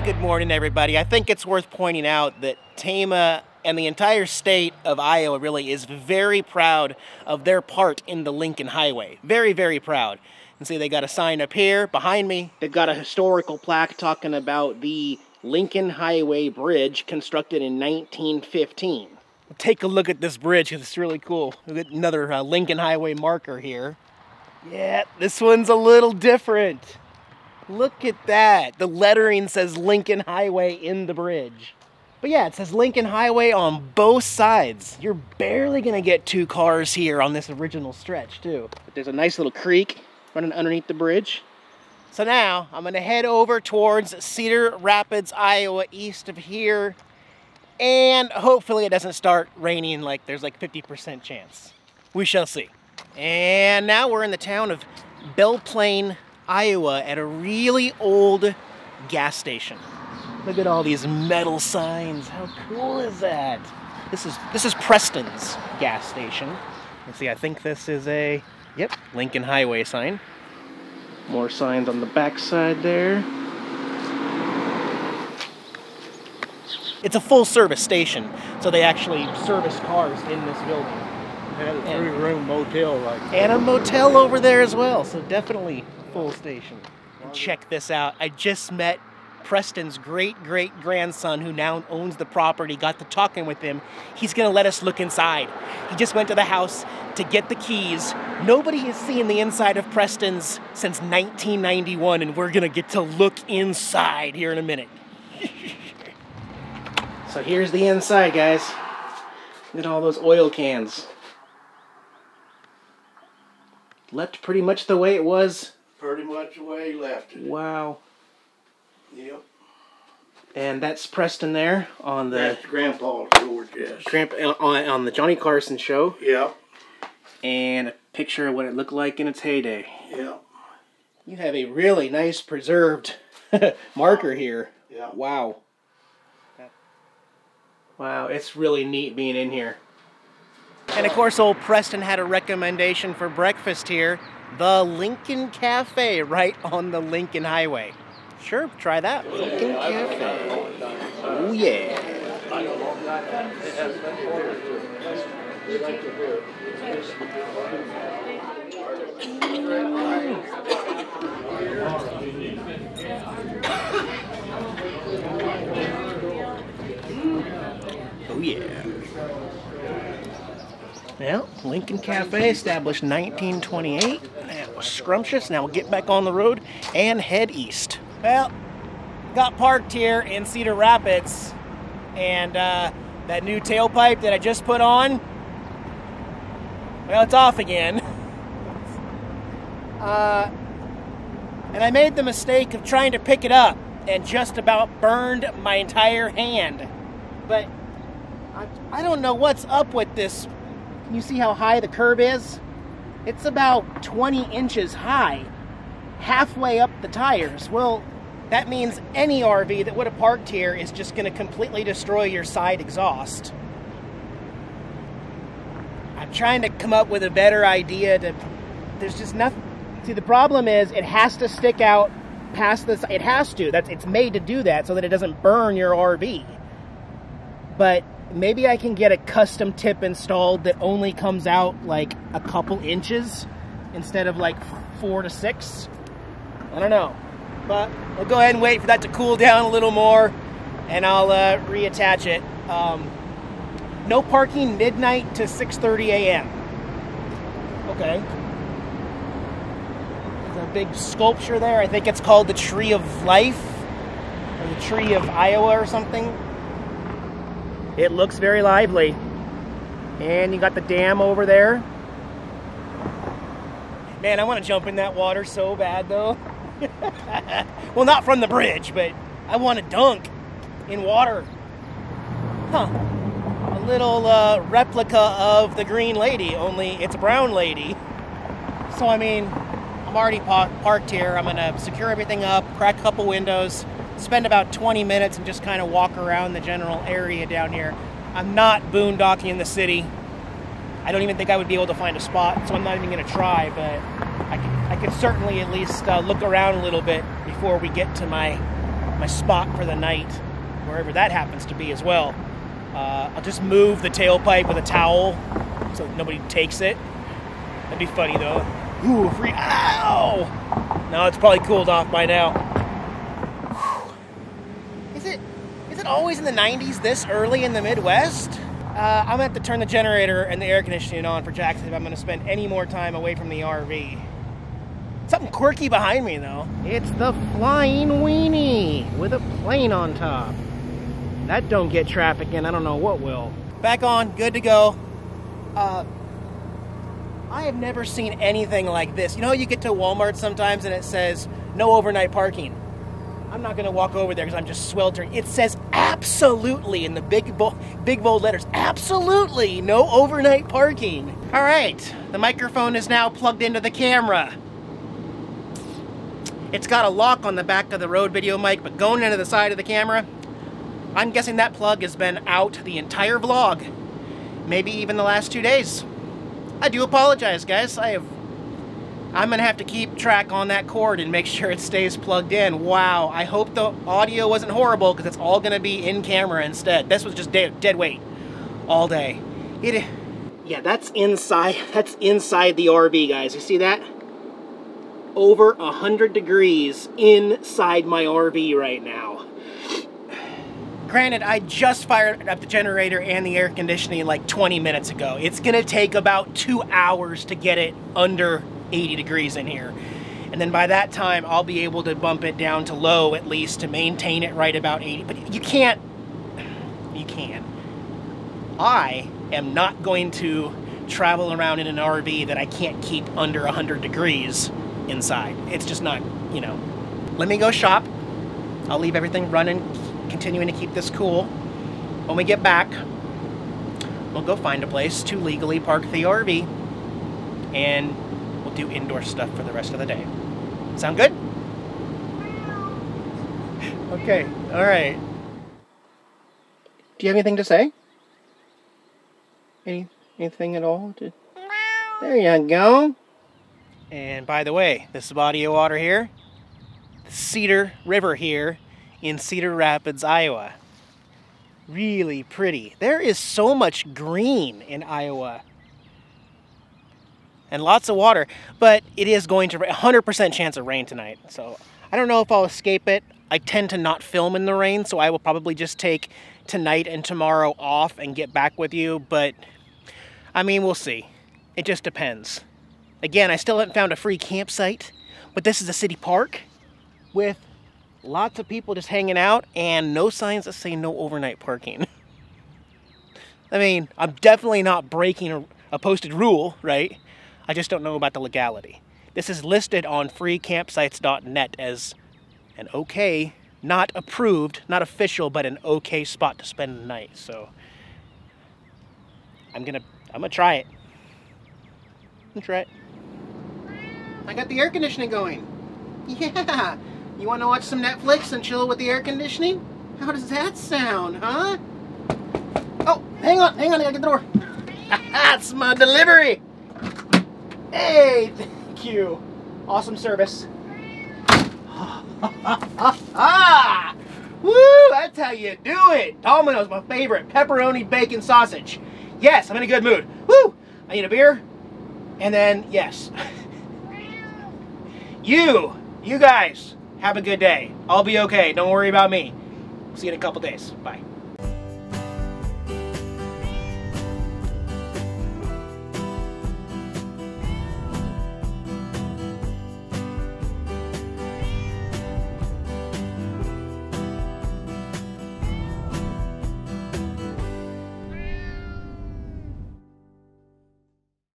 good morning, everybody. I think it's worth pointing out that Tama and the entire state of Iowa really is very proud of their part in the Lincoln Highway. Very, very proud. And see, they got a sign up here behind me. They've got a historical plaque talking about the Lincoln Highway Bridge constructed in 1915. Take a look at this bridge, because it's really cool. We've got another Lincoln Highway marker here. Yeah, this one's a little different. Look at that. The lettering says Lincoln Highway in the bridge. But yeah, it says Lincoln Highway on both sides. You're barely gonna get two cars here on this original stretch too. But there's a nice little creek running underneath the bridge. So now I'm gonna head over towards Cedar Rapids, Iowa, east of here. And hopefully it doesn't start raining like there's like 50% chance. We shall see. And now we're in the town of Belle Plaine, Iowa, at a really old gas station. Look at all these metal signs. How cool is that? This is Preston's gas station. Let's see, I think this is a, yep, Lincoln Highway sign. More signs on the back side there. It's a full service station, so they actually service cars in this building. They had a three-room motel right there. And a motel over there as well, so definitely full station. And check this out. I just met Preston's great-great-grandson, who now owns the property. Got to talking with him. He's gonna let us look inside. He just went to the house to get the keys. Nobody has seen the inside of Preston's since 1991, and we're gonna get to look inside here in a minute. So here's the inside, guys. Look at all those oil cans. Left pretty much the way it was. Pretty much the way he left it. Wow. Yep. And that's Preston there on the... That's Grandpa's George, yes. On the Johnny Carson show. Yep. And a picture of what it looked like in its heyday. Yep. You have a really nice preserved marker here. Yeah. Wow. Wow, it's really neat being in here. And of course, old Preston had a recommendation for breakfast here. The Lincoln Cafe, right on the Lincoln Highway. Sure, try that. Lincoln Cafe. Oh yeah. Oh yeah. Well, Lincoln Cafe, established 1928. That was scrumptious. Now we'll get back on the road and head east. Well, got parked here in Cedar Rapids, and that new tailpipe that I just put on, well, it's off again. And I made the mistake of trying to pick it up and just about burned my entire hand. But I don't know what's up with this. Can you see how high the curb is? It's about 20 inches high, halfway up the tires. Well, that means any RV that would have parked here is just going to completely destroy your side exhaust. I'm trying to come up with a better idea. There's just nothing. See, the problem is it has to stick out past this. It has to. It's made to do that so that it doesn't burn your RV. But maybe I can get a custom tip installed that only comes out like a couple inches instead of like 4 to 6. I don't know. But we'll go ahead and wait for that to cool down a little more, and I'll reattach it. No parking midnight to 6:30 a.m. Okay. There's a big sculpture there. I think it's called the Tree of Life, or the Tree of Iowa or something. It looks very lively. And you got the dam over there. Man, I want to jump in that water so bad, though. Well, not from the bridge, but I want to dunk in water. Huh. A little replica of the Green Lady, only it's a brown lady. So, I mean, I'm already parked here. I'm going to secure everything up, crack a couple windows, spend about 20 minutes and just kind of walk around the general area down here. I'm not boondocking in the city. I don't even think I would be able to find a spot, so I'm not even going to try, but I could certainly at least look around a little bit before we get to my my spot for the night, wherever that happens to be as well. I'll just move the tailpipe with a towel so nobody takes it. That'd be funny though. Ooh, free, ow! No, it's probably cooled off by now. Is it always in the 90s this early in the Midwest? I'm gonna have to turn the generator and the air conditioning on for Jackson if I'm gonna spend any more time away from the RV. Something quirky behind me though. It's the Flying Weenie with a plane on top. That don't get traffic in, I don't know what will. Back on, good to go. I have never seen anything like this. You know, you get to Walmart sometimes and it says, no overnight parking. I'm not gonna walk over there because I'm just sweltering. It says absolutely in the big bold letters, absolutely no overnight parking. All right, the microphone is now plugged into the camera. It's got a lock on the back of the Rode VideoMic, but going into the side of the camera, I'm guessing that plug has been out the entire vlog. Maybe even the last 2 days. I do apologize, guys. I'm gonna have to keep track on that cord and make sure it stays plugged in. Wow, I hope the audio wasn't horrible because it's all gonna be in camera instead. This was just dead weight all day. Yeah, that's inside the RV, guys. You see that? Over 100 degrees inside my RV right now. Granted, I just fired up the generator and the air conditioning like 20 minutes ago. It's gonna take about 2 hours to get it under 80 degrees in here. And then by that time, I'll be able to bump it down to low at least to maintain it right about 80. But you can't. I am not going to travel around in an RV that I can't keep under 100 degrees inside. It's just not, you know. Let me go shop. I'll leave everything running, continuing to keep this cool. When we get back, we'll go find a place to legally park the RV and we'll do indoor stuff for the rest of the day. Sound good? Okay, all right. Do you have anything to say? Anything at all? There you go. And by the way, this is body of water here, the Cedar River here in Cedar Rapids, Iowa. Really pretty. There is so much green in Iowa. And lots of water, but it is going to 100% chance of rain tonight. So I don't know if I'll escape it. I tend to not film in the rain, so I will probably just take tonight and tomorrow off and get back with you. But I mean, we'll see. It just depends. Again, I still haven't found a free campsite, but this is a city park with lots of people just hanging out and no signs that say no overnight parking. I mean, I'm definitely not breaking a posted rule, right? I just don't know about the legality. This is listed on freecampsites.net as an okay, not approved, not official, but an okay spot to spend the night. So I'm gonna try it. I'm gonna try it. I got the air conditioning going. Yeah. You want to watch some Netflix and chill with the air conditioning? How does that sound, huh? Oh, hang on, I gotta get the door. That's my delivery. Hey, thank you. Awesome service. Woo, that's how you do it. Domino's, my favorite. Pepperoni bacon sausage. Yes, I'm in a good mood. Woo, I need a beer. And then, yes. You guys, have a good day. I'll be okay. Don't worry about me. See you in a couple days. Bye.